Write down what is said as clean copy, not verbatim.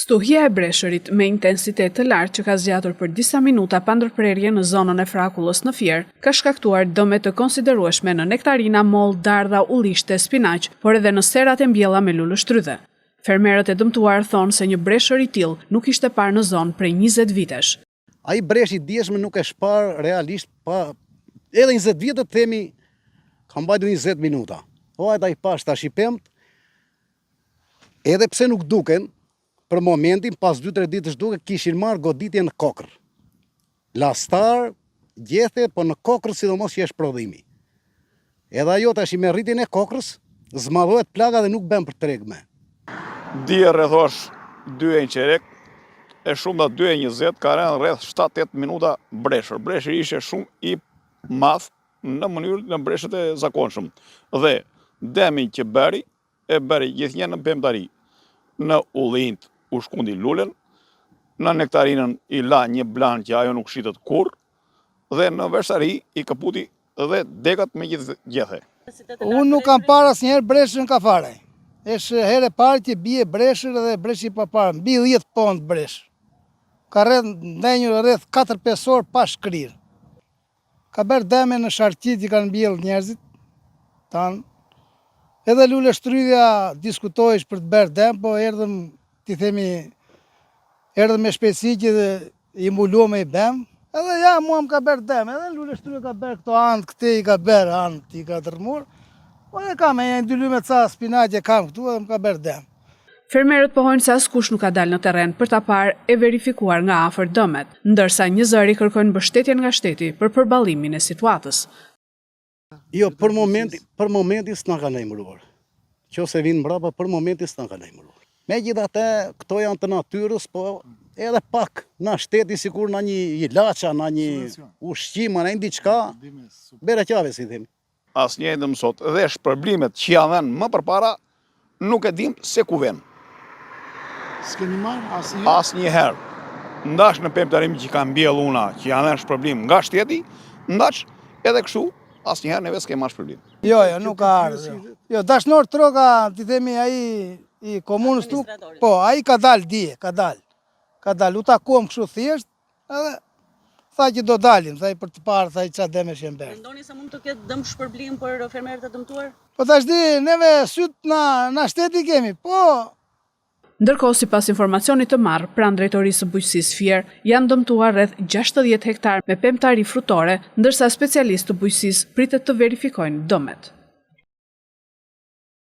Stuhia e breshërit me intensitet të lartë që ka zgjatur për disa minuta pa ndërprerje në zonën e Frakullës në Fier, ka shkaktuar dëme të konsiderueshme në nektarina, moll, dardha, ullishte, spinaq, por edhe në serat e mbjella me lulë shtrydhe. Fermerët e dëmtuar thonë se një breshër i tillë nuk ishte parë në zonë prej 20 vitesh. Ai bresh i dieshëm nuk e shpar realisht pa edhe 20 vite të themi ka mbajtur 20 minuta. O ai pash tash i pemt. Edhe pse nuk duken, për momentin, pas 2-3 ditësh duke, kishin marrë goditje në kokër. Lastar, gjethe, po në kokër sidomos që është prodhimi. Edhe ajo tash me rritjen e kokrës, zmadhohet plaga dhe nuk bën për treg me. Dje rrethosh 2:15, e shumë da 2:20, ka rënë rreth 7-8 minuta breshër. Breshër ishe shumë i madh në mënyrë në breshët e zakonshëm. Dhe demin që bëri, e bëri gjithnjë në pemtari. Në ullint u shkundi lulen, në nektarinën i la një blan që ajo nuk shitet kur, dhe në versari i kaputi dhe dekat me gjithë gjethe. Unë nuk kam parë asnjëherë breshër në kafare. Është herë e parë që bie breshër dhe breshi pa parë, mbi 10 pond bresh. Ka ndenjur rreth 4-5 orë pa shkrirë. Ka bërë deme në sharqit që kanë mbjellë njerëzit tanë. Edhe lule shtrydhja diskutojsh për të bërë dem, po erdhëm, ti themi, erdhëm me shpejtësi që i mbulu me i bem. Edhe ja, mua më ka bërë dem, edhe lule shtrydhja ka bërë këto anë, këte i ka bërë anë, ti ka tërmur. Po e kam, e dy lyme ca spinaqe kam këtu, edhe më ka bërë dem. Fermerët pohojnë se askush nuk ka dalë në terren për ta parë e verifikuar nga afër dëmet, ndërsa një zëri kërkojnë mbështetjen nga shteti për përballimin e situatës. Jo, për momentin s'na ka lajmëruar. Qose vinë mbrapa, për momentin s'na ka lajmëruar. Megjithatë, këto janë të natyrës, po edhe pak na shteti sikur na një ilaça, na një ushqim, na diçka, bereqave si themi. Asnjë ndëm sot dhe shpërblimet që janë dhënë më përpara nuk e dim se ku vjen. S'keni marrë asnjëherë. Ndash në pemtarim që kanë mbjellë una, që janë dhënë shpërblim nga shteti, ndash edhe kështu asnjëherë neve s'ke marrë shpërblim. Jo, nuk ka ardhur. Jo, dashnor Troka, ti themi ai i komunës tu, po, ai ka dalë dje, ka dalë. U takuam kështu thjesht, edhe tha që do dalim, tha për të parë, tha çfarë dëmesh janë bërë. Mendoni se mund të ketë dëm shpërblim për fermerët e dëmtuar? Po tash di, neve syt na shteti kemi, po. Ndërkohë, sipas informacionit të marrë pranë drejtorisë së bujqësisë Fier, janë dëmtuar rreth 60 hektar me pemtari frutore, ndërsa specialistë të bujqësisë pritet të verifikojnë dëmet.